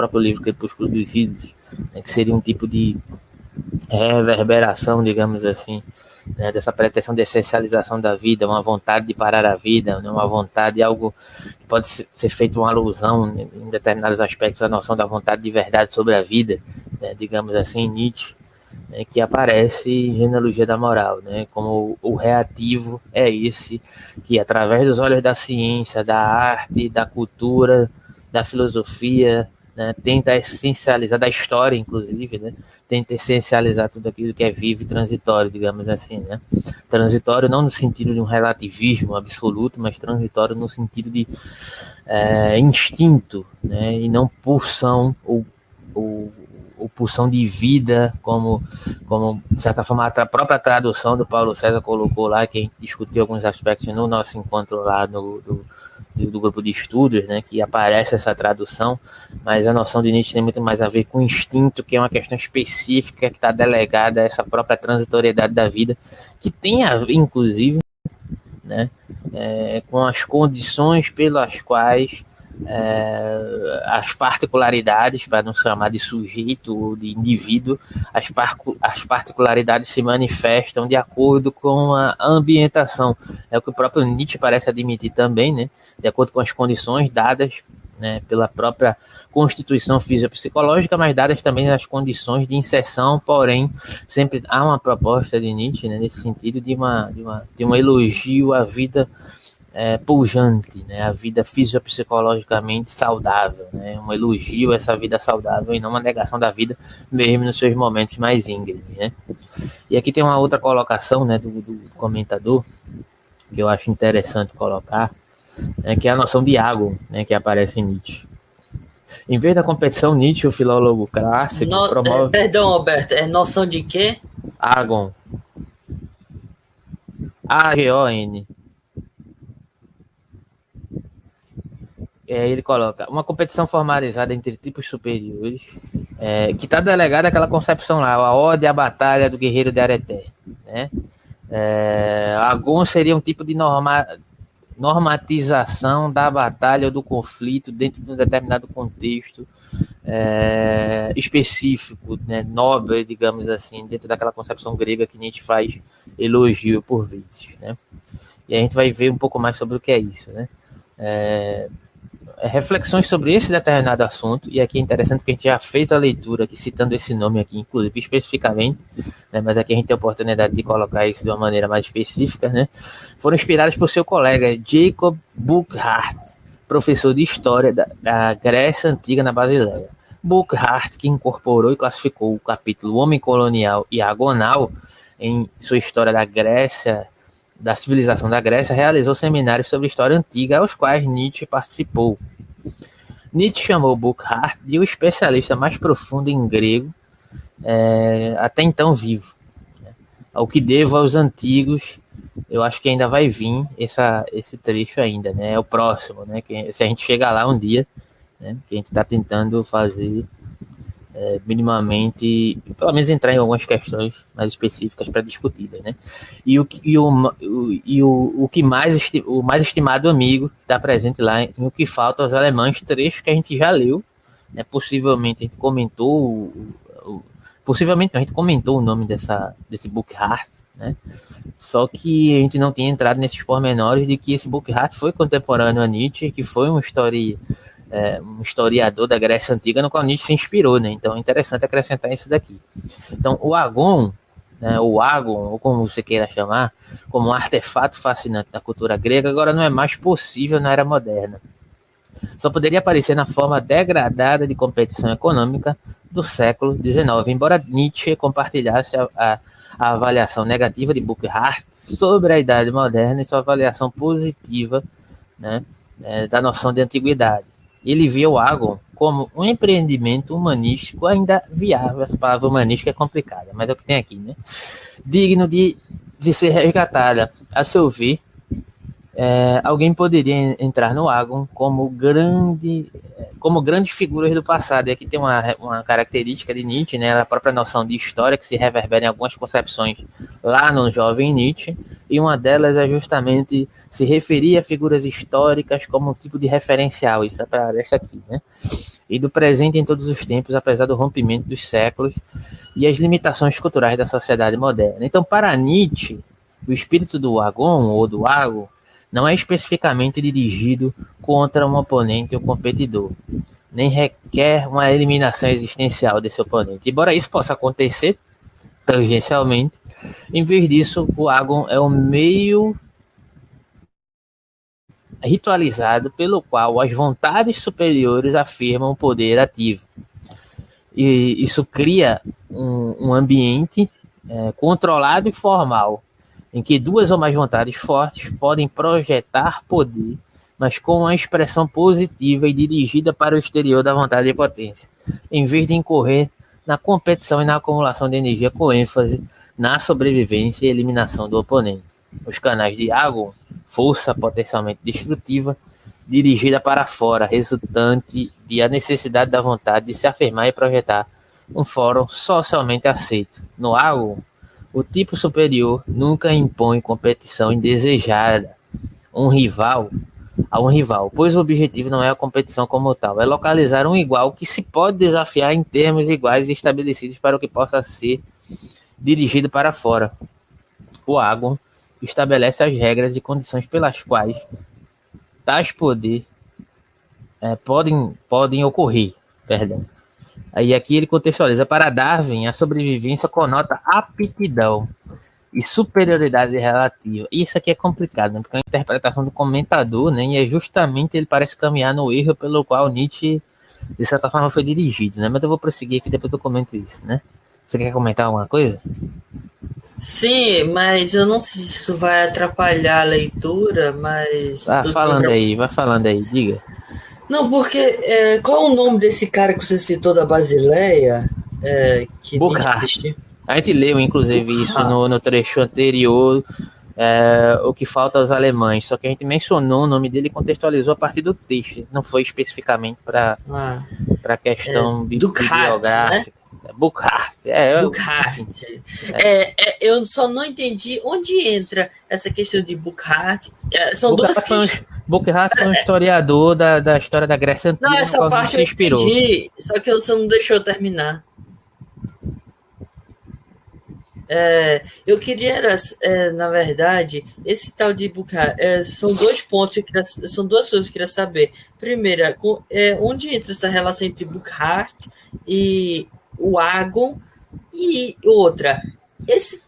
próprio livro Crepúsculo dos Ídolos, né, que seria um tipo de reverberação, digamos assim, né, dessa pretensão de essencialização da vida, uma vontade de parar a vida, né, uma vontade de algo que pode ser feito uma alusão, né, em determinados aspectos, à noção da vontade de verdade sobre a vida, né, digamos assim, Nietzsche, né, que aparece em Genealogia da Moral, né, como o reativo é esse, que através dos olhos da ciência, da arte, da cultura, da filosofia, né, tenta essencializar, da história inclusive, né, tenta essencializar tudo aquilo que é vivo e transitório, digamos assim, né, transitório não no sentido de um relativismo absoluto, mas transitório no sentido de instinto, né, e não pulsão ou pulsão de vida, como de certa forma a própria tradução do Paulo César colocou lá, que a gente discutiu alguns aspectos no nosso encontro lá do grupo de estudos, né, que aparece essa tradução, mas a noção de Nietzsche tem muito mais a ver com instinto, que é uma questão específica que está delegada a essa própria transitoriedade da vida, que tem a ver, inclusive, né, com as condições pelas quais as particularidades, para não chamar de sujeito ou de indivíduo, as particularidades se manifestam de acordo com a ambientação. É o que o próprio Nietzsche parece admitir também, né? De acordo com as condições dadas, né, pela própria constituição fisiopsicológica, mas dadas também as condições de inserção, porém, sempre há uma proposta de Nietzsche, né, nesse sentido de um elogio à vida pujante, né, a vida fisiopsicologicamente saudável, né, um elogio a essa vida saudável e não uma negação da vida, mesmo nos seus momentos mais íngremes, né. E aqui tem uma outra colocação, né, do comentador, que eu acho interessante colocar, né, que é a noção de agon, né, que aparece em Nietzsche. Em vez da competição, Nietzsche, o filólogo clássico, promove... Perdão, Alberto, é noção de quê? Agon. A-G-O-N. Ele coloca uma competição formalizada entre tipos superiores, que está delegada àquela concepção lá, a ode à batalha do guerreiro de Areté, né? Agon seria um tipo de normatização da batalha ou do conflito dentro de um determinado contexto específico, né, nobre, digamos assim, dentro daquela concepção grega que Nietzsche faz elogio por vezes, né? E a gente vai ver um pouco mais sobre o que é isso, né? Reflexões sobre esse determinado assunto, e aqui é interessante porque a gente já fez a leitura aqui, citando esse nome aqui, inclusive especificamente, né, mas aqui a gente tem a oportunidade de colocar isso de uma maneira mais específica, né, foram inspirados por seu colega Jacob Burckhardt, professor de História da Grécia Antiga na Basileia. Burckhardt, que incorporou e classificou o capítulo Homem Colonial e Agonal em sua História da Grécia, da civilização da Grécia, realizou seminários sobre história antiga, aos quais Nietzsche participou. Nietzsche chamou Burckhardt de o especialista mais profundo em grego até então vivo. Ao que devo aos antigos, eu acho que ainda vai vir esse trecho ainda, né? É o próximo, né? Que, se a gente chegar lá um dia, né? Que a gente está tentando fazer minimamente, pelo menos entrar em algumas questões mais específicas para discutidas, né? O mais estimado amigo está presente lá em O que Falta aos Alemães, trecho que a gente já leu, né? Possivelmente a gente comentou o nome desse Burckhardt, né? Só que a gente não tinha entrado nesses pormenores de que esse Burckhardt foi contemporâneo a Nietzsche, que foi um historiador da Grécia Antiga no qual Nietzsche se inspirou, né? Então é interessante acrescentar isso daqui. Então o Agon, né, ou Agon, ou como você queira chamar, como um artefato fascinante da cultura grega, agora não é mais possível na era moderna. Só poderia aparecer na forma degradada de competição econômica do século XIX, embora Nietzsche compartilhasse a avaliação negativa de Burckhardt sobre a Idade Moderna e sua avaliação positiva, né, da noção de antiguidade. Ele via o Agon como um empreendimento humanístico ainda viável. Essa palavra humanística é complicada, mas é o que tem aqui, né? Digno de ser resgatada. A seu ver, alguém poderia entrar no Agon como grandes figuras do passado. E aqui tem uma característica de Nietzsche, né? A própria noção de história que se reverbera em algumas concepções lá no jovem Nietzsche, e uma delas é justamente se referir a figuras históricas como um tipo de referencial. Isso aparece aqui, né? e do presente em todos os tempos, apesar do rompimento dos séculos e as limitações culturais da sociedade moderna. Então, para Nietzsche, o espírito do agon ou do ago não é especificamente dirigido contra um oponente ou competidor, nem requer uma eliminação existencial desse oponente. Embora isso possa acontecer tangencialmente, em vez disso, o agon é o meio ritualizado pelo qual as vontades superiores afirmam o poder ativo. E isso cria um ambiente controlado e formal, em que duas ou mais vontades fortes podem projetar poder, mas com uma expressão positiva e dirigida para o exterior da vontade de potência, em vez de incorrer na competição e na acumulação de energia com ênfase na sobrevivência e eliminação do oponente. Os canais de agon, força potencialmente destrutiva, dirigida para fora, resultante de a necessidade da vontade de se afirmar e projetar um fórum socialmente aceito. No agon, o tipo superior nunca impõe competição indesejada a um rival, pois o objetivo não é a competição como tal, é localizar um igual que se pode desafiar em termos iguais e estabelecidos para o que possa ser dirigido para fora. O agon estabelece as regras e condições pelas quais tais poder podem ocorrer. Perdão. Aí aqui ele contextualiza. Para Darwin, a sobrevivência conota aptidão e superioridade relativa. Isso aqui é complicado, né? Porque é a interpretação do comentador, né? E é justamente ele parece caminhar no erro pelo qual Nietzsche, de certa forma, foi dirigido, né? Mas eu vou prosseguir aqui, depois eu comento isso, né? Você quer comentar alguma coisa? Sim, mas eu não sei se isso vai atrapalhar a leitura, mas... Vai falando aí, diga. Não, porque qual é o nome desse cara que você citou da Basileia? Que Burckhardt. A gente leu, inclusive, isso no trecho anterior, o que falta aos alemães, só que a gente mencionou o nome dele e contextualizou a partir do texto, não foi especificamente para a questão bibliográfica. Né? Burckhardt. Burckhardt. Eu só não entendi onde entra essa questão de Burckhardt. Burckhardt foi um historiador da história da Grécia Antiga. Não, essa parte eu entendi, só que você não deixou eu terminar. Eu queria, na verdade, esse tal de Burckhardt, são dois pontos, são duas coisas que eu queria saber. Primeira, onde entra essa relação entre Burckhardt e o agon, e outra, esse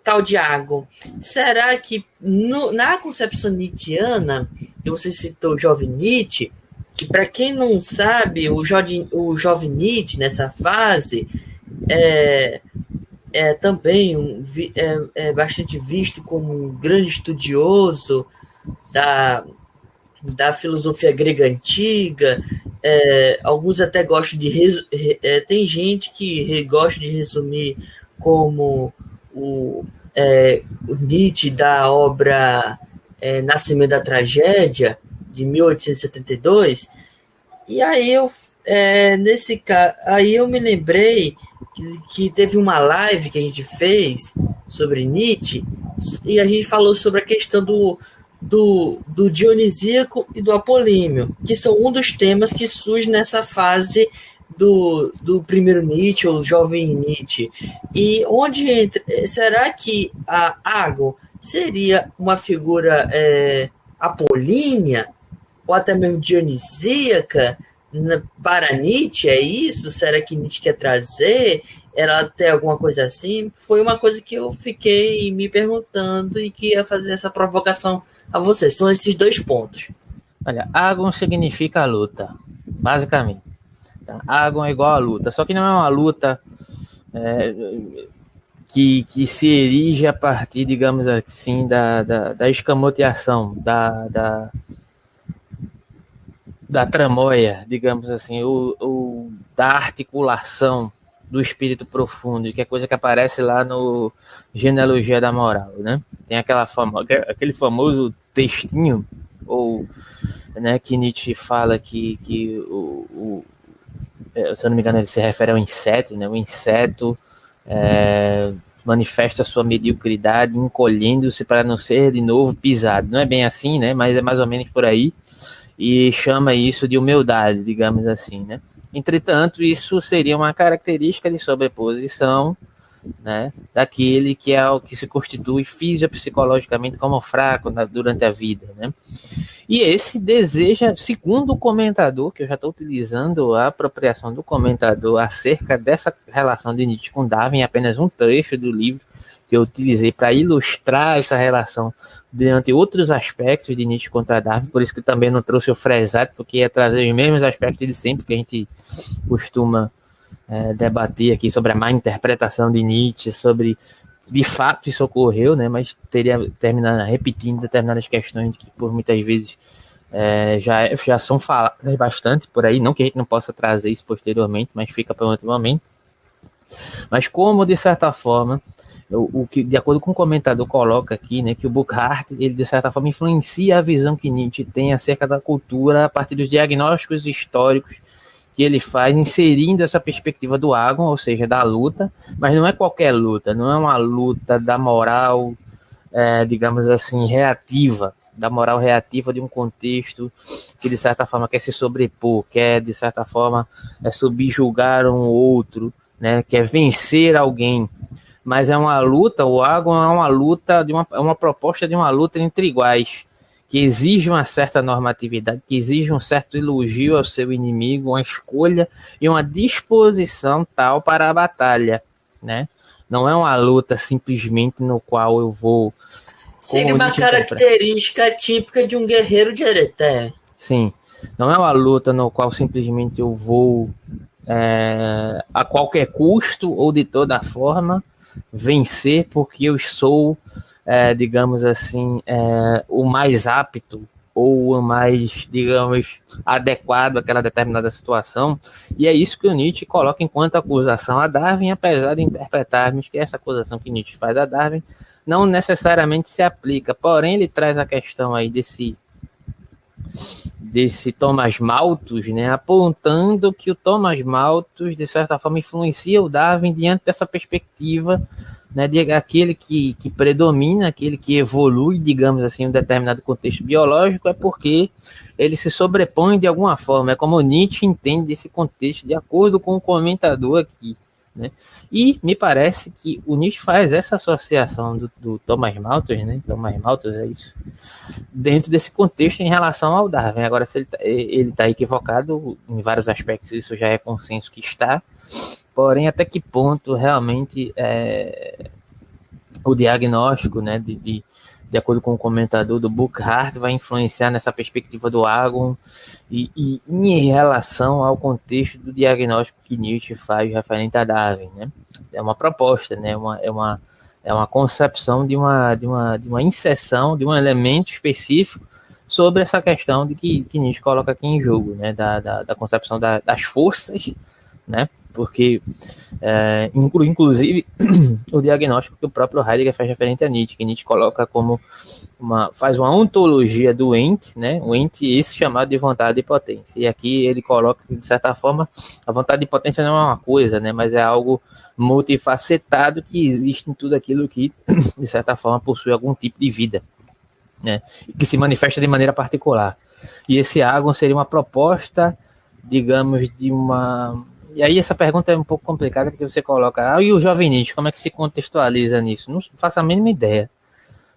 tal de agon, será que na concepção nietzschiana, que você citou o jovem Nietzsche, que para quem não sabe, o jovem Nietzsche nessa fase também bastante visto como um grande estudioso da filosofia grega antiga. Alguns até gostam tem gente que gosta de resumir como o Nietzsche da obra Nascimento da Tragédia, de 1872, e aí aí eu me lembrei que teve uma live que a gente fez sobre Nietzsche, e a gente falou sobre a questão do dionisíaco e do apolíneo, que são um dos temas que surge nessa fase do primeiro Nietzsche, ou jovem Nietzsche. E onde entra, será que a agon seria uma figura apolínea, ou até mesmo dionisíaca, para Nietzsche? É isso? Será que Nietzsche quer trazer? Ela tem alguma coisa assim? Foi uma coisa que eu fiquei me perguntando e que ia fazer essa provocação a vocês. São esses dois pontos. Olha, agon significa luta, basicamente. Tá? Agon é igual a luta, só que não é uma luta que se erige a partir, digamos assim, da escamoteação, da tramóia, digamos assim, ou da articulação do espírito profundo, que é coisa que aparece lá no Genealogia da Moral, né? Tem aquele famoso textinho, né, que Nietzsche fala que se eu não me engano, ele se refere ao inseto, né? O inseto manifesta sua mediocridade encolhendo-se para não ser de novo pisado. Não é bem assim, né? Mas é mais ou menos por aí. E chama isso de humildade, digamos assim, né? Entretanto, isso seria uma característica de sobreposição, né, daquele que é o que se constitui fisiopsicologicamente como fraco durante a vida, né? E esse deseja, segundo o comentador, que eu já estou utilizando a apropriação do comentador acerca dessa relação de Nietzsche com Darwin, apenas um trecho do livro que eu utilizei para ilustrar essa relação diante outros aspectos de Nietzsche contra Darwin, por isso que também não trouxe o Fresat, porque ia trazer os mesmos aspectos de sempre que a gente costuma debater aqui sobre a má interpretação de Nietzsche, sobre de fato isso ocorreu, né, mas teria terminado repetindo determinadas questões que por muitas vezes já são faladas bastante por aí, não que a gente não possa trazer isso posteriormente, mas fica para outro momento. Mas como, de certa forma, o que, de acordo com o comentador coloca aqui, né, que o Burckhardt, ele de certa forma influencia a visão que Nietzsche tem acerca da cultura a partir dos diagnósticos históricos que ele faz, inserindo essa perspectiva do Agon, ou seja, da luta, mas não é qualquer luta, não é uma luta da moral, digamos assim, reativa, da moral reativa de um contexto que de certa forma quer se sobrepor, quer de certa forma subjugar um outro, né, quer vencer alguém, mas é uma luta, o Agon é uma luta, é uma proposta de uma luta entre iguais, que exige uma certa normatividade, que exige um certo elogio ao seu inimigo, uma escolha e uma disposição tal para a batalha, né? Não é uma luta simplesmente no qual eu vou... Seria uma característica típica de um guerreiro de Ereté. Sim, não é uma luta no qual simplesmente eu vou a qualquer custo ou de toda forma vencer porque eu sou, digamos assim, o mais apto ou o mais, digamos, adequado àquela determinada situação. E é isso que o Nietzsche coloca enquanto acusação a Darwin, apesar de interpretarmos que essa acusação que Nietzsche faz a Darwin não necessariamente se aplica. Porém, ele traz a questão aí desse Thomas Malthus, né, apontando que o Thomas Malthus, de certa forma, influencia o Darwin diante dessa perspectiva, né, de aquele que predomina, aquele que evolui, digamos assim, em um determinado contexto biológico, é porque ele se sobrepõe de alguma forma. É como Nietzsche entende esse contexto, de acordo com o comentador aqui, né? E me parece que o Nietzsche faz essa associação do Thomas Malthus, né? Thomas Malthus é isso, dentro desse contexto em relação ao Darwin. Agora, se ele está equivocado em vários aspectos, isso já é consenso que está, porém, até que ponto realmente o diagnóstico, né, de acordo com o comentador do Burckhardt, vai influenciar nessa perspectiva do Agon e em relação ao contexto do diagnóstico que Nietzsche faz referente a Darwin, né? É uma proposta, né? É uma concepção de uma inserção de um elemento específico sobre essa questão de que Nietzsche coloca aqui em jogo, né? Da concepção das forças, né? Porque, inclusive, o diagnóstico que o próprio Heidegger faz referente a Nietzsche, que Nietzsche coloca como faz uma ontologia do ente, né? O ente esse chamado de vontade e potência. E aqui ele coloca que, de certa forma, a vontade e potência não é uma coisa, né? Mas é algo multifacetado que existe em tudo aquilo que, de certa forma, possui algum tipo de vida, né? Que se manifesta de maneira particular. E esse Agon seria uma proposta, digamos, de uma... E aí essa pergunta é um pouco complicada, porque você coloca, e o jovem Nietzsche, como é que se contextualiza nisso? Não faço a mínima ideia.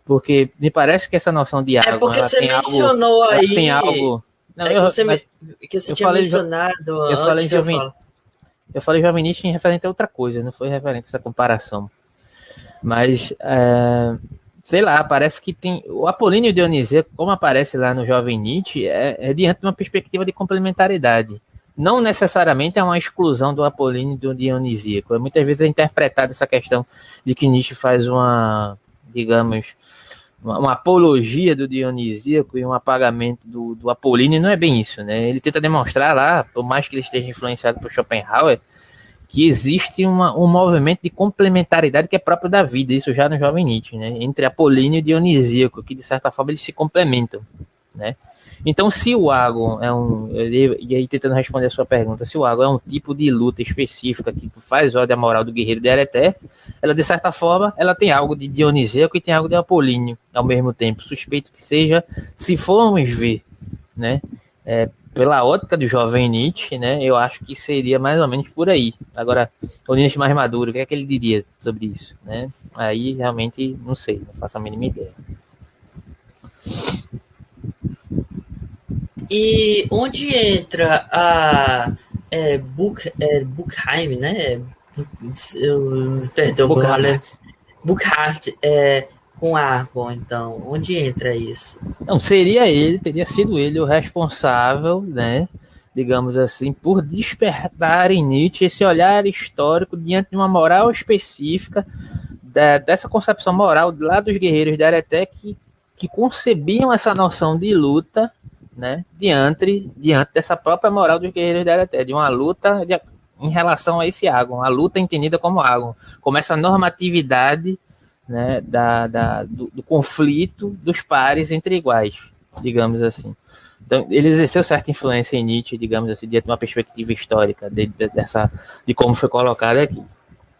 Porque me parece que essa noção de Agon, porque você mencionou algo, aí... Ela tem algo... Não, que você tinha mencionado antes de eu falar. Eu falei jovem Nietzsche em referente a outra coisa, não foi referente a essa comparação. Mas, sei lá, parece que tem... O Apolíneo Dionisíaco, como aparece lá no jovem Nietzsche, é diante de uma perspectiva de complementaridade. Não necessariamente é uma exclusão do Apolíneo do Dionisíaco. Muitas vezes é interpretada essa questão de que Nietzsche faz uma, digamos, uma apologia do Dionisíaco e um apagamento do Apolíneo. Não é bem isso, né? Ele tenta demonstrar lá, por mais que ele esteja influenciado por Schopenhauer, que existe um movimento de complementaridade que é próprio da vida, isso já no jovem Nietzsche, né? Entre Apolíneo e Dionisíaco, que de certa forma eles se complementam, né? Então, se o Agon e aí tentando responder a sua pergunta, se o Agon é um tipo de luta específica que faz ódio à moral do guerreiro de Ereté, ela de certa forma, ela tem algo de Dionisíaco e tem algo de Apolíneo ao mesmo tempo. Suspeito que seja, se formos ver, né, pela ótica do jovem Nietzsche, né, eu acho que seria mais ou menos por aí. Agora, o Nietzsche mais maduro, o que é que ele diria sobre isso, né? Aí realmente não sei, não faço a mínima ideia. E onde entra a Buchheim, né? Perdão, meu alemão. Bocart. Buchart com Argon, então. Onde entra isso? Não, seria ele, teria sido ele o responsável, né, digamos assim, por despertar em Nietzsche esse olhar histórico diante de uma moral específica, dessa concepção moral lá dos guerreiros da Hereté que concebiam essa noção de luta, né, diante dessa própria moral dos guerreiros da Hereté, de uma luta em relação a esse Agon, a luta entendida como Agon, como essa normatividade, né, do conflito dos pares entre iguais, digamos assim. Então, ele exerceu certa influência em Nietzsche, digamos assim, de uma perspectiva histórica de como foi colocado aqui.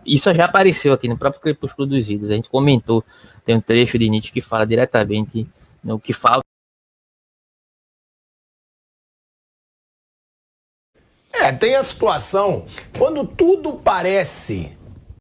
Isso já apareceu aqui no próprio Crepúsculo dos Ídolos. A gente comentou, tem um trecho de Nietzsche que fala diretamente no que falta. Tem a situação, quando tudo parece